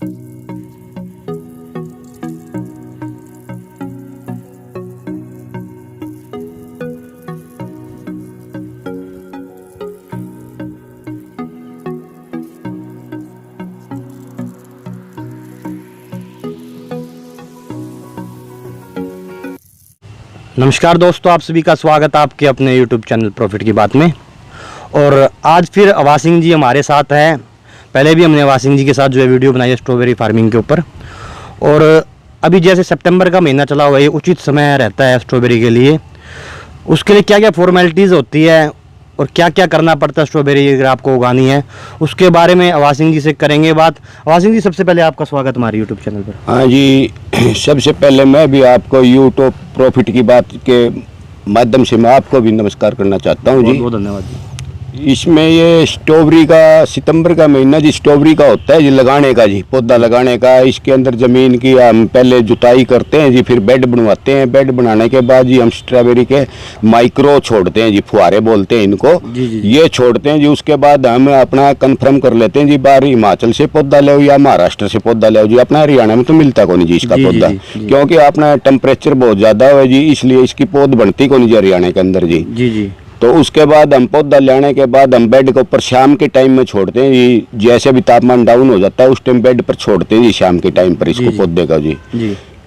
नमस्कार दोस्तों, आप सभी का स्वागत है आपके अपने YouTube चैनल प्रॉफिट की बात में। और आज फिर अवाज सिंह जी हमारे साथ हैं। पहले भी हमने अवाज सिंह जी के साथ जो है वीडियो बनाई है स्ट्रॉबेरी फार्मिंग के ऊपर। और अभी जैसे सितंबर का महीना चला हुआ है, ये उचित समय रहता है स्ट्रॉबेरी के लिए। उसके लिए क्या क्या फॉर्मेलिटीज़ होती है और क्या क्या करना पड़ता है स्ट्रॉबेरी अगर आपको उगानी है, उसके बारे में अवाज सिंह जी से करेंगे बात। अवाज सिंह जी, सबसे पहले आपका स्वागत हमारे यूट्यूब चैनल पर। हाँ जी, सबसे पहले मैं भी आपको यूट्यूब प्रॉफिट की बात के माध्यम से मैं आपको भी नमस्कार करना चाहता हूँ जी। बहुत बहुत धन्यवाद जी। इसमें ये स्ट्रॉबेरी का सितंबर का महीना जी स्ट्रॉबेरी का होता है जी, लगाने का जी, पौधा लगाने का। इसके अंदर ज़मीन की हम पहले जुताई करते हैं जी, फिर बेड बनवाते हैं। बेड बनाने के बाद जी हम स्ट्रॉबेरी के माइक्रो छोड़ते हैं जी, फुहारे बोलते हैं इनको जी। ये छोड़ते हैं जी। उसके बाद हम अपना कन्फर्म कर लेते हैं जी, बाहर हिमाचल से पौधा ले या महाराष्ट्र से पौधा ले जी। अपना हरियाणा में तो मिलता कौन जी इसका पौधा, क्योंकि अपना टेम्परेचर बहुत ज़्यादा है जी, इसलिए इसकी पौध बनती कौन जी हरियाणा के अंदर जी। जी। तो उसके बाद हम पौधा लेने के बाद हम बेड के ऊपर शाम के टाइम में छोड़ते हैं जी। जैसे भी तापमान डाउन हो जाता है उस टाइम बेड पर छोड़ते हैं जी, शाम के टाइम पर इसको पौधे का जी।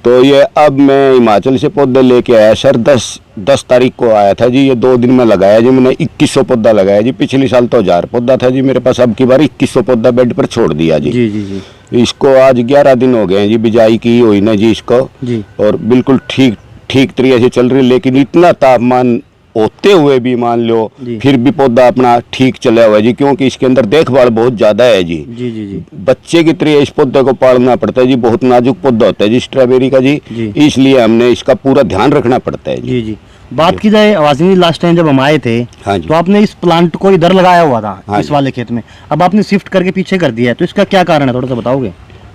तो ये अब मैं हिमाचल से पौधे लेके आया सर, 10 तारीख को आया था जी। ये 2 दिन में लगाया जी मैंने, 2100 पौधा लगाया जी। पिछले साल तो 1000 पौधा था जी मेरे पास, अब की बार 2100 पौधा बेड पर छोड़ दिया जी। इसको आज 11 दिन हो गए हैं जी, बिजाई की हुई ना जी इसको जी। और बिल्कुल ठीक तरीके से चल रही। लेकिन इतना तापमान होते हुए भी मान लो फिर भी पौधा अपना ठीक चला हुआ है जी, क्योंकि इसके अंदर देखभाल बहुत ज्यादा है जी। बच्चे की तरह इस पौधे को पालना पड़ता है जी। बहुत नाजुक पौधा होता है जी स्ट्रॉबेरी का जी, इसलिए हमने इसका पूरा ध्यान रखना पड़ता है जी। बात की जाए अवाज सिंह जी, लास्ट टाइम जब हम आए थे तो आपने इस प्लांट को इधर लगाया हुआ था इस वाले खेत में, अब आपने शिफ्ट करके पीछे कर दिया है, तो इसका क्या कारण है, थोड़ा सा बताओगे?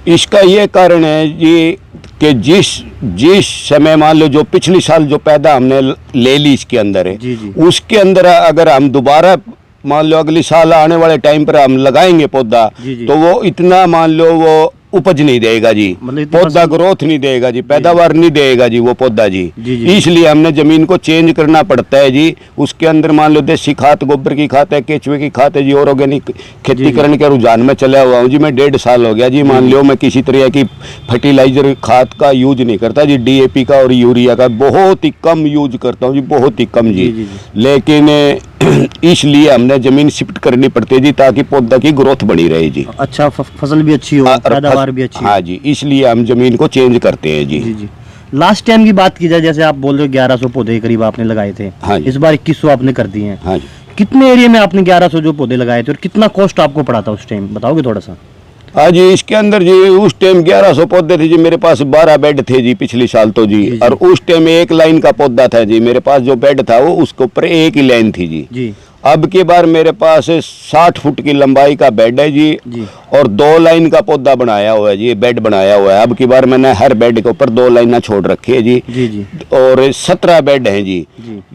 इसका ये कारण है जी कि जिस समय मान लो जो पिछले साल जो पैदा हमने ले ली इसके अंदर है उसके अंदर अगर हम दोबारा मान लो अगले साल आने वाले टाइम पर हम लगाएंगे पौधा तो वो इतना मान लो वो उपज नहीं देगा जी, पौधा ग्रोथ नहीं देगा जी, पैदावार नहीं देगा जी वो पौधा जी। इसलिए हमने जमीन को चेंज करना पड़ता है जी। उसके अंदर मान लो देसी खाद, गोबर की खाद है, केचुए की खाद है जी। ऑर्गेनिक खेती करने के रुझान में चला हुआ हूँ जी मैं, 1.5 साल हो गया जी। मान लो मैं किसी तरह की फर्टिलाइजर खाद का यूज नहीं करता जी, DAP का और यूरिया का बहुत ही कम यूज करता हूँ जी, बहुत ही कम जी। लेकिन इसलिए हमने जमीन शिफ्ट करनी पड़ती है जी, ताकि पौधा की ग्रोथ बनी रहे जी। अच्छा, फसल भी अच्छी हो, पैदावार भी अच्छी। हाँ जी, इसलिए हम जमीन को चेंज करते हैं जी। लास्ट टाइम की बात की जाए, जैसे आप बोल रहे हो 1100 पौधे करीब आपने लगाए थे, इस बार 2100 आपने कर दिए हैं। हाँ जी। कितने एरिया में आपने 1100 जो पौधे लगाए थे और कितना कॉस्ट आपको पड़ा था उस टाइम, बताओगे थोड़ा सा? हाँ जी, इसके अंदर जी उस टाइम 1100 पौधे थे जी मेरे पास, 12 बेड थे जी पिछले साल तो जी। और उस टाइम 1 लाइन का पौधा था जी मेरे पास, जो बेड था वो उसके ऊपर 1 ही लाइन थी जी। अब की बार मेरे पास 60 फुट की लंबाई का बेड है जी और 2 लाइन का पौधा बनाया हुआ है जी, बेड बनाया हुआ है। अब की बार मैंने हर बेड के ऊपर 2 लाइनें छोड़ रखी है जी। और 17 बेड हैं जी।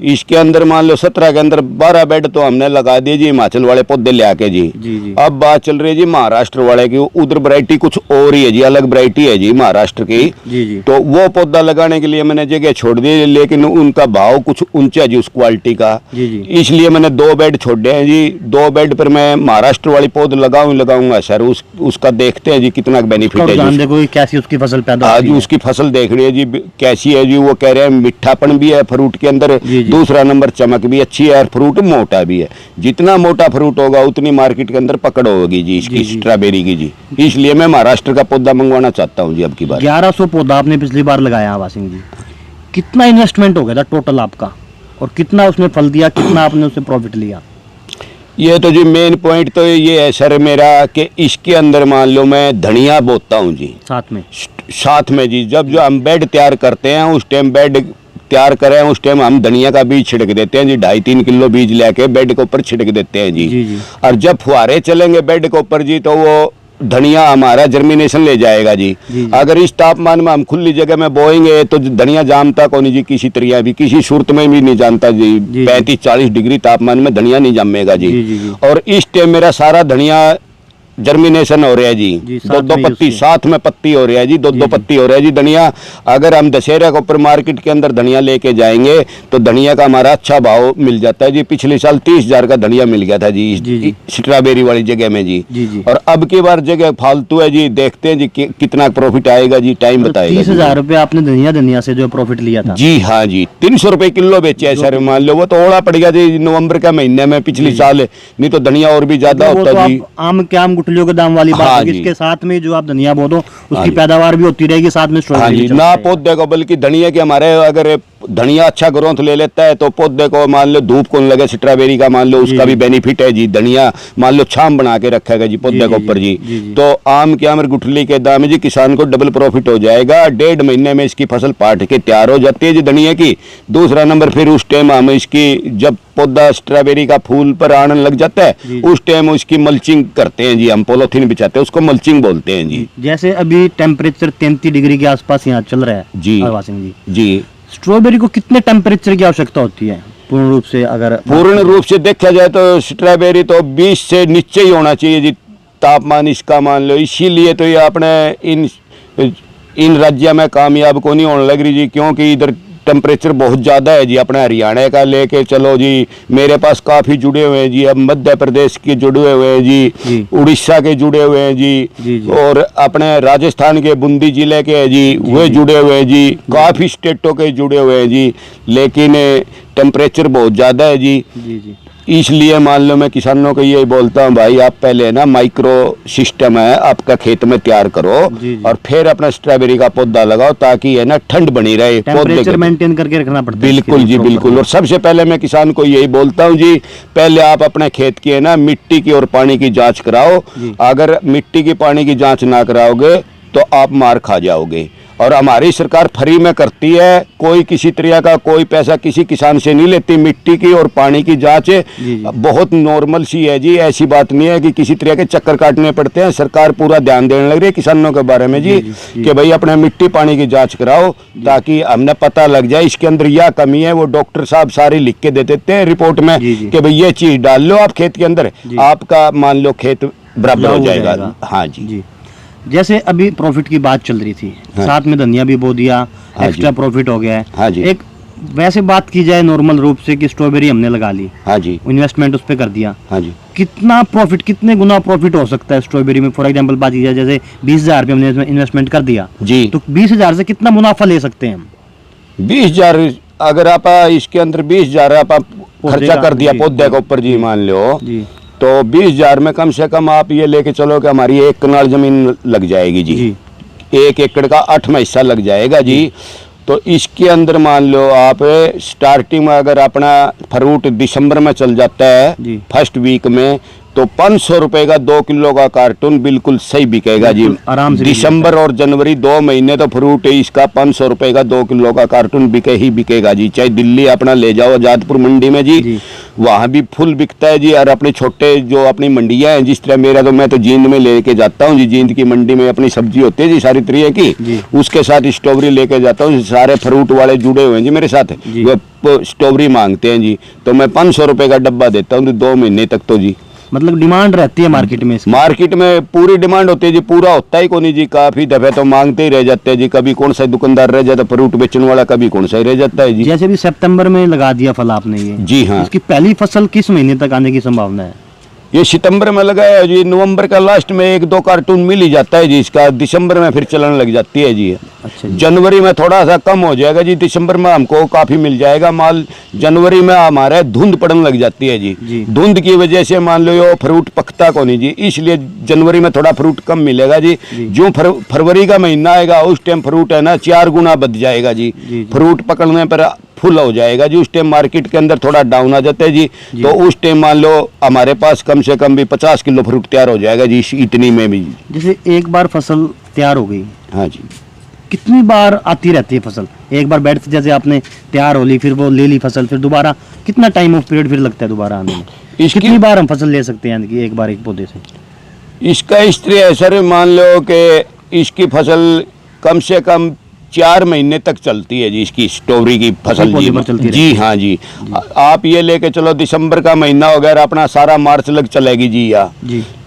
इसके अंदर मान लो 17 के अंदर 12 बेड तो हमने लगा दिए जी हिमाचल वाले पौधे ले आके जी। अब बात चल रही है जी महाराष्ट्र वाले की, उधर वैरायटी कुछ और ही है जी, अलग वैरायटी है जी महाराष्ट्र की। तो वो पौधा लगाने के लिए मैंने जगह छोड़ दी, लेकिन उनका भाव कुछ ऊंचा जी उस क्वालिटी का, इसलिए मैंने 2 बेड छोड़े हैं जी। 2 बेड पर मैं महाराष्ट्र वाली पौध लगाऊंगा सर। उसका देखते हैं जी कितना बेनिफिट है जी, देखो कैसी उसकी फसल पैदा होती है। उसकी फसल देख रही है जी कैसी है जी। वो कह रहे हैं मीठापन भी है फ्रूट के अंदर, दूसरा नंबर चमक भी अच्छी है और फ्रूट मोटा भी है। जितना मोटा फ्रूट होगा उतनी मार्केट के अंदर पकड़ होगी जी इसकी स्ट्रॉबेरी की जी। इसलिए मैं महाराष्ट्र का पौधा मंगवाना चाहता हूँ जी अब की बार। 1100 पौधा आपने पिछली बार लगाया अवाज सिंह जी, कितना इन्वेस्टमेंट हो गया था टोटल आपका और कितना उसने फल दिया, कितना आपने उससे प्रॉफिट लिया? ये तो जी मेन पॉइंट तो ये है सर मेरा कि इसके अंदर मान लो मैं धनिया बोता हूँ जी साथ में जी। जब जो हम बेड तैयार करते हैं उस टाइम बेड तैयार करें उस टाइम हम धनिया का बीज छिड़क देते हैं जी। 2.5-3 किलो बीज लेके बेड के ऊपर छिड़क देते हैं जी। और जब फुहारे चलेंगे बेड के ऊपर जी तो वो धनिया हमारा जर्मिनेशन ले जाएगा जी। अगर इस तापमान में हम खुली जगह में बोएंगे तो धनिया जामता कौन जी, किसी तरह भी किसी सूरत में भी नहीं जानता जी। 35-40 डिग्री तापमान में धनिया नहीं जमेगा जी। और इस टाइम मेरा सारा धनिया जर्मिनेशन हो रहा है जी, जी, दो दो साथ में पत्ती उसके। साथ में पत्ती हो रहा है जी, दो दो पत्ती हो रहा है जी धनिया। अगर हम दशहरा के ऊपर मार्केट के अंदर धनिया लेके जाएंगे तो धनिया का हमारा अच्छा भाव मिल जाता है जी। पिछले साल 30,000 का धनिया मिल गया था जी, जी। स्ट्रॉबेरी वाली जगह में जी। जी। और अब की बार जगह फालतू है जी, देखते हैं जी कितना प्रॉफिट आएगा जी, टाइम बताएगा जी। 30,000 रुपये आपने धनिया से जो प्रॉफिट लिया था। जी हाँ जी, 300 रुपए किलो बेचे है सर, मान लो वो तो ओला पड़ गया जी नवंबर का महीने में पिछले साल, नहीं तो धनिया और भी ज्यादा वो होता तो जी। आप आम के आम गुठलियों के दाम वाली बात हाँ होगी, जी। इसके साथ में जो आप धनिया बो दो हाँ उसकी जी। पैदावार भी होती रहेगी, साथ में हाँ स्ट्रॉबेरी जी, भी चलता ना रहेगा। पौधे को, बल्कि धनिया के हमारे अगर धनिया अच्छा ग्रोथ ले लेता है तो पौधे को मान लो धूप कौन लगे, स्ट्रॉबेरी का मान लो उसका भी बेनिफिट है जी। धनिया मान लो छाम बना के रखेगा जी पौधे के ऊपर जी। तो आम के आम गुठली के दाम जी किसान को डबल प्रॉफिट हो जाएगा। 1.5 महीने में इसकी फसल पाट के तैयार हो जाती है जी धनिया की। दूसरा नंबर फिर उस टाइम हम इसकी जब पौधा स्ट्रॉबेरी का फूल पर आने लग जाता है उस टाइम उसकी मल्चिंग करते हैं जी, हम पॉलीथीन बिछाते हैं, उसको मल्चिंग बोलते हैं जी। जैसे अभी टेम्परेचर 33 डिग्री के आसपास यहाँ चल रहा है जी हरवा सिंह जी, जी। स्ट्रॉबेरी को कितने टेम्परेचर की आवश्यकता होती है पूर्ण रूप से? अगर पूर्ण रूप से देखा जाए तो स्ट्रॉबेरी तो 20 से नीचे ही होना चाहिए जी तापमान इसका, मान लो। इसीलिए तो ये अपने इन राज्य में कामयाब को नहीं होने लग रही जी, क्योंकि इधर टेम्परेचर बहुत ज़्यादा है जी। अपने हरियाणा का लेके चलो जी, मेरे पास काफ़ी जुड़े हुए हैं जी, अब मध्य प्रदेश के जुड़े हुए हैं जी, उड़ीसा के जुड़े हुए हैं जी, और अपने राजस्थान के बूंदी जिले के हैं जी, वे जुड़े हुए हैं जी, काफ़ी स्टेटों के जुड़े हुए हैं जी। लेकिन टेम्परेचर बहुत ज़्यादा है जी, इसलिए मान लो मैं किसानों को यही बोलता हूँ भाई, आप पहले ना माइक्रो सिस्टम है आपका खेत में तैयार करो और फिर अपना स्ट्रॉबेरी का पौधा लगाओ, ताकि है ना ठंड बनी रहे, टेम्परेचर मेंटेन करके रखना पड़ता है। बिल्कुल जी बिल्कुल। और सबसे पहले मैं किसान को यही बोलता हूँ जी, पहले आप अपने खेत की है ना मिट्टी की और पानी की जांच कराओ। अगर मिट्टी की पानी की जांच ना कराओगे तो आप मार खा जाओगे। और हमारी सरकार फ्री में करती है, कोई किसी तरह का कोई पैसा किसी किसान से नहीं लेती। मिट्टी की और पानी की जांच बहुत नॉर्मल सी है जी, ऐसी बात नहीं है कि किसी तरह के चक्कर काटने पड़ते हैं। सरकार पूरा ध्यान देने लग रही है किसानों के बारे में जी, कि भाई अपने मिट्टी पानी की जांच कराओ, ताकि हमने पता लग जाए इसके अंदर यह कमी है। वो डॉक्टर साहब सारी लिख के दे देते हैं रिपोर्ट में कि भाई ये चीज डाल लो आप खेत के अंदर, आपका मान लो खेत बराबर हो जाएगा। हाँ जी। जैसे अभी प्रॉफिट की बात चल रही थी, साथ में धनिया भी बो दिया, एक्स्ट्रा प्रॉफिट हो गया है। हाँ जी। एक वैसे बात की जाए नॉर्मल रूप से कि स्ट्रॉबेरी हमने लगा ली, हाँ जी, इन्वेस्टमेंट उस पर कर दिया, हाँ जी, कितना प्रॉफिट, कितने गुना प्रॉफिट हो सकता है स्ट्रॉबेरी में? फॉर एग्जांपल बात की जाए, जैसे 20,000 रुपये हमने इन्वेस्टमेंट कर दिया जी, तो 20,000 से कितना मुनाफा ले सकते हैं हम? 20,000 अगर आप इसके अंदर 20,000 आप खर्चा कर दिया पौधे के ऊपर जी, मान लो जी, तो 20,000 में कम से कम आप ये लेके चलो कि हमारी 1 कनाल जमीन लग जाएगी जी, 1 एकड़ का 8वां हिस्सा लग जाएगा जी। तो इसके अंदर मान लो आप स्टार्टिंग में अगर अपना फ्रूट दिसंबर में चल जाता है फर्स्ट वीक में, तो 500 रुपए का 2 किलो का कार्टून बिल्कुल सही बिकेगा जी, आराम से। दिसंबर और जनवरी 2 महीने तो फ्रूट इसका 500 रुपए का 2 किलो का कार्टून बिके ही बिकेगा जी। चाहे दिल्ली अपना ले जाओ आजादपुर मंडी में जी, वहाँ भी फुल बिकता है जी। और अपने छोटे जो अपनी मंडियाँ हैं, जिस तरह मेरा तो मैं तो जींद में लेके जाता हूँ जी, जींद की मंडी में अपनी सब्जी होती है जी सारी तरह की, उसके साथ स्ट्रॉबेरी लेके जाता हूँ। सारे फ्रूट वाले जुड़े हुए हैं जी मेरे साथ, वो स्ट्रॉबेरी मांगते हैं जी, तो मैं 500 रुपए का डब्बा देता हूँ 2 महीने तक। तो जी मतलब डिमांड रहती है मार्केट में इसकी? मार्केट में पूरी डिमांड होती है जी, पूरा होता ही को नहीं जी, काफी दफे तो मांगते ही रह जाते हैं जी। कभी कौन सा दुकानदार रह जाता फ्रूट बेचने वाला, कभी कौन सा ही रह जाता है जी। जैसे भी सितंबर में लगा दिया फल आपने ये, जी हाँ, इसकी पहली फसल किस महीने तक आने की संभावना है? ये सितंबर में लगाया जी, नवंबर का लास्ट में 1-2 कार्टून मिल ही जाता है जी इसका, दिसंबर में फिर चलने लग जाती है जी। अच्छा जी। जनवरी में थोड़ा सा कम हो जाएगा जी, दिसंबर में हमको काफी मिल जाएगा माल। जनवरी में हमारे धुंध पड़ने लग जाती है जी, धुंध की वजह से मान लो ये फ्रूट पकता को नहीं जी, इसलिए जनवरी में थोड़ा फ्रूट कम मिलेगा जी। जो फरवरी का महीना आएगा उस टाइम फ्रूट है ना 4 गुना बढ़ जाएगा जी, फ्रूट पकड़ने पर फुल हो जाएगा जी। उस टाइम मार्केट के अंदर थोड़ा डाउन आ जाता है जी, तो उस टाइम मान लो हमारे पास कम से कम भी 50 किलो फ्रूट तैयार हो जाएगा जी इतनी में भी। जैसे एक बार फसल तैयार हो गई, हाँ जी, कितनी बार आती रहती है फसल? एक बार बेड से जैसे आपने तैयार हो ली, फिर वो ले ली फसल, फिर दोबारा कितना टाइम ऑफ पीरियड फिर लगता है दोबारा आने में? कितनी बार हम फसल ले सकते हैं कि एक बार एक पौधे से? इसका इस तरह है सर, मान लो कि इसकी फसल कम से कम 4 महीने तक चलती है जी, इसकी स्ट्रॉबेरी की फसल जी हाँ जी। आप ये लेके चलो दिसंबर का महीना हो गया, अपना सारा मार्च लग चलेगी जी, या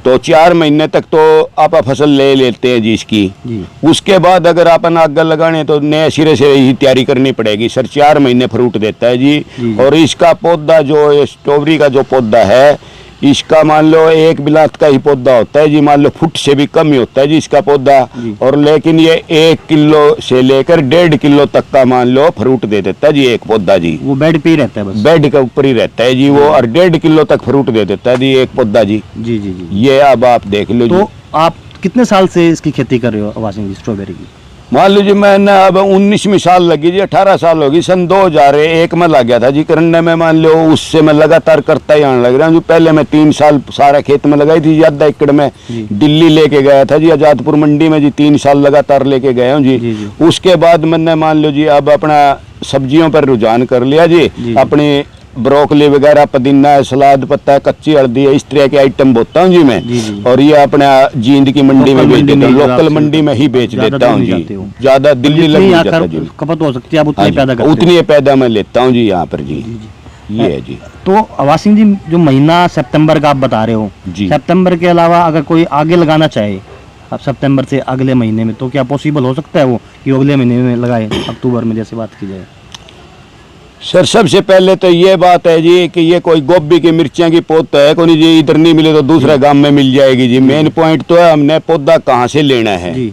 तो 4 महीने तक तो आप फसल ले लेते हैं जी इसकी जी। उसके बाद अगर अपन आगे लगाने तो नए सिरे से ही तैयारी करनी पड़ेगी सर। 4 महीने फ्रूट देता है जी। और इसका पौधा जो ये स्ट्रॉबेरी का जो पौधा है इसका मान लो 1 बिलात का ही पौधा होता है जी, मान लो फुट से भी कम ही होता है जी इसका पौधा। और लेकिन ये 1 किलो से लेकर 1.5 किलो तक का मान लो फ्रूट दे देता है जी एक पौधा जी। वो बेड पे ही रहता है बस, बेड के ऊपर ही रहता है जी वो। और 1.5 किलो तक फ्रूट दे देता है जी एक पौधा जी। जी जी जी। ये अब आप देख लो जी। तो आप कितने साल से इसकी खेती कर रहे हो वासिंग जी, स्ट्रॉबेरी की? मान लीजिए मैंने अब 19वीं साल लगी जी, 18 साल होगी। सन 2001 में लग गया था जी करने में, मान लो उससे मैं लगातार करता ही आने लग रहा हूँ। पहले मैं 3 साल सारा खेत में लगाई थी जी, आधा एकड़ में दिल्ली लेके गया था जी, आजादपुर मंडी में जी 3 साल लगातार लेके गया हूँ जी। उसके बाद मैंने मान लो जी अब अपना सब्जियों पर रुझान कर लिया जी। अपनी ब्रोकली वगैरह, पुदीना, सलाद पत्ता, कच्ची हल्दी, इस तरह के आइटम बोता हूँ जी मैं। और ये अपना जींद की मंडी में बेच देता हूँ, लोकल मंडी में ही बेच देता हूँ जी। ज्यादा दिल्ली लग नहीं जाता जी, खपत हो सकती है आप उतनी पैदा करते हो? उतनी पैदा मैं लेता हूँ जी यहाँ पर जी। ये है जी। तो वासिंग जी जो महीना सितंबर का आप बता रहे हो, सितंबर के अलावा अगर कोई आगे लगाना चाहे अब सितंबर से अगले महीने में, तो क्या पॉसिबल हो सकता है वो कि अगले महीने में लगाए, अक्टूबर में जैसे बात की जाए? सर सबसे पहले तो ये बात है जी कि ये कोई गोभी की मिर्चियाँ की पौध तो है कोई जी, इधर नहीं मिले तो दूसरे गांव में मिल जाएगी जी। मेन पॉइंट तो है हमने पौधा कहाँ से लेना है जी।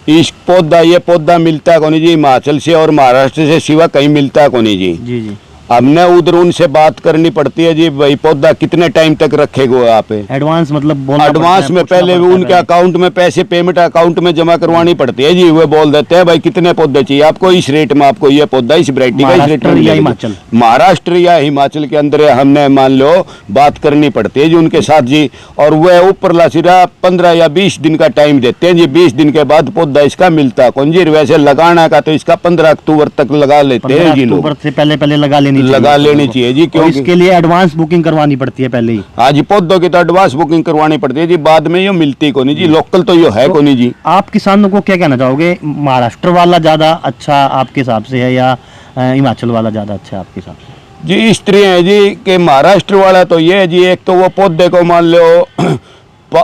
इस पौधा ये पौधा मिलता है कौन जी, हिमाचल से और महाराष्ट्र से सिवा कहीं मिलता है कौन जी। जी। हमने उधर उनसे बात करनी पड़ती है जी, भाई पौधा कितने टाइम तक रखेगा आप? एडवांस मतलब एडवांस में पहले उनके अकाउंट में पैसे पेमेंट अकाउंट में जमा करवानी पड़ती है जी। वो बोल देते हैं भाई कितने पौधे चाहिए आपको, इस रेट में आपको ये पौधा इस वैरायटी का इस रेट में। महाराष्ट्र या हिमाचल के अंदर हमने मान लो बात करनी पड़ती है जी उनके साथ जी। और वह ऊपर लासिरा 15 या 20 दिन का टाइम देते हैं जी। 20 दिन के बाद पौधा इसका मिलता कौन जी। वैसे लगाना का तो इसका 15 अक्टूबर तक लगा लेते हैं जी लोग, से पहले लगा लेनी चाहिए जी। क्योंकि इसके लिए एडवांस बुकिंग करवानी पड़ती है पहले ही। हाँ जी, पौधों की तो एडवांस बुकिंग करवानी पड़ती है जी, बाद में ये मिलती को नहीं जी। लोकल तो ये है को नहीं जी। आप किसानों को क्या कहना चाहोगे, महाराष्ट्र वाला ज्यादा अच्छा आपके हिसाब से है या हिमाचल वाला ज्यादा अच्छा है आपके हिसाब से? जी इस तरह है जी कि महाराष्ट्र वाला तो ये है जी, एक तो वो पौधे को मान लो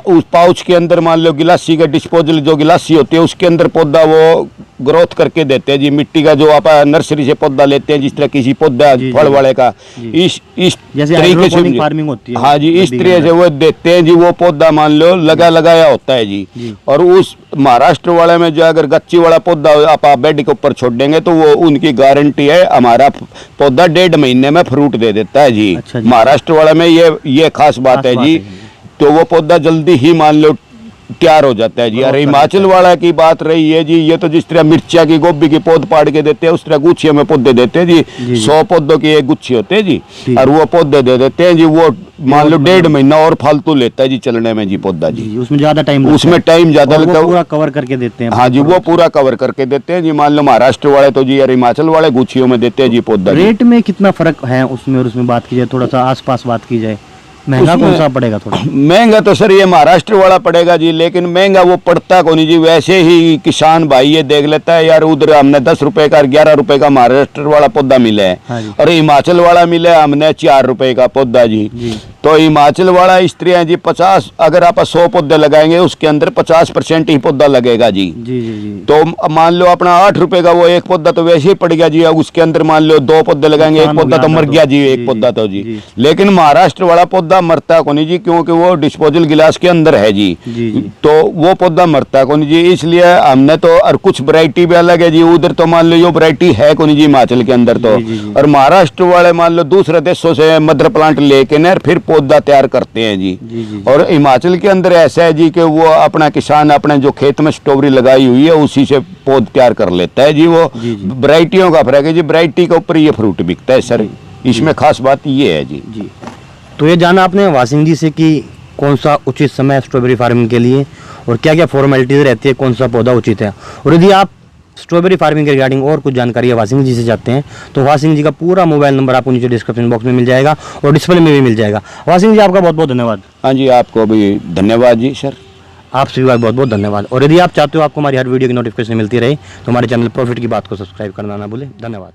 उस पाउच के अंदर मान लो गिलासी का डिस्पोजल जो गिलासी होती है उसके अंदर पौधा वो ग्रोथ करके देते हैं जी। मिट्टी का जो आप नर्सरी से पौधा लेते हैं जिस तरह किसी पौधा फल वाले का इस तरीके से फार्मिंग होती है, हाँ जी इस तरह से वो देते हैं जी। वो पौधा मान लो लगाया होता है जी। और उस महाराष्ट्र वाले में जो अगर गच्ची वाला पौधा आप बेड के ऊपर छोड़ देंगे तो वो उनकी गारंटी है हमारा पौधा 1.5 महीने में फ्रूट दे देता है जी। महाराष्ट्र वाले में ये खास बात है जी। तो वो पौधा जल्दी ही मान लो तैयार हो जाता है जी। और हिमाचल वाला की बात रही है जी, ये तो जिस तरह मिर्चिया की गोभी की पौध पाड़ के देते हैं उस तरह गुच्छियों में पौधे देते हैं जी। 100 पौधों की एक गुच्छी होते हैं जी। और वो पौधे दे देते हैं जी। वो मान लो 1.5 महीना और फालतू लेता है जी चलने में जी पौधा जी। उसमें ज्यादा टाइम ज्यादा लगता है, पूरा कवर करके देते हैं। हाँ जी वो पूरा कवर करके देते हैं जी। मान लो महाराष्ट्र वाले तो जी और हिमाचल वाले गुच्छियों में देते हैं जी पौधा। रेट में कितना फर्क है उसमें और उसमें बात की जाए, थोड़ा सा आस पास बात की जाए, महंगा कौन सा पड़ेगा? थोड़ा महंगा तो सर ये महाराष्ट्र वाला पड़ेगा जी, लेकिन महंगा वो पड़ता कौन जी। वैसे ही किसान भाई ये देख लेता है यार उधर हमने 10 रुपए का 11 रुपए का महाराष्ट्र वाला पौधा मिला है। हाँ और हिमाचल वाला मिला है हमने 4 रुपए का पौधा जी। तो हिमाचल वाला इस तरह है जी 50 अगर आप 100 पौधे लगाएंगे उसके अंदर 50% ही पौधा लगेगा जी। तो मान लो अपना 8 रुपए का वो एक पौधा तो वैसे ही पड़ गया जी। उसके अंदर मान लो 2 पौधे लगाएंगे, एक पौधा तो मर गया जी, एक पौधा तो जी। लेकिन महाराष्ट्र वाला पौधा मरता को नहीं जी, क्योंकि वो डिस्पोजल गिलास के अंदर है जी। तो वो पौधा मरता को नहीं जी। इसलिए हमने तो और कुछ वैरायटी भी अलग है जी। उधर तो मान लो ये वैरायटी है को नहीं जी हिमाचल के अंदर तो। और महाराष्ट्र वाले मान लो दूसरे देशों से मदर प्लांट लेके न फिर पौधा तैयार करते हैं जी। और हिमाचल के अंदर ऐसा है जी कि वो अपना किसान अपने जो खेत में स्ट्रॉबेरी लगाई हुई है उसी से पौध तैयार कर लेता है जी। वो वैरायटियों का फर्क है जी, वैरायटी के ऊपर ये फ्रूट बिकता है सर। इसमें खास बात ये है जी। तो ये जाना आपने वासिंग जी से कि कौन सा उचित समय स्ट्रॉबेरी फार्मिंग के लिए और क्या क्या फॉर्मेलिटीज रहती है, कौन सा पौधा उचित है। और यदि आप स्ट्रॉबेरी फार्मिंग के रिगार्डिंग और कुछ जानकारी वासिंग जी से चाहते हैं तो वासिंग जी का पूरा मोबाइल नंबर आपको नीचे डिस्क्रिप्शन बॉक्स में मिल जाएगा और डिस्प्ले में भी मिल जाएगा। वासिंग जी आपका बहुत बहुत धन्यवाद। हाँ जी आपको भी धन्यवाद जी सर। आप सभी का बहुत बहुत धन्यवाद। और यदि आप चाहते हो आपको हमारी हर वीडियो की नोटिफिकेशन मिलती रहे तो हमारे चैनल प्रॉफिट की बात को सब्सक्राइब करना ना भूलें। धन्यवाद।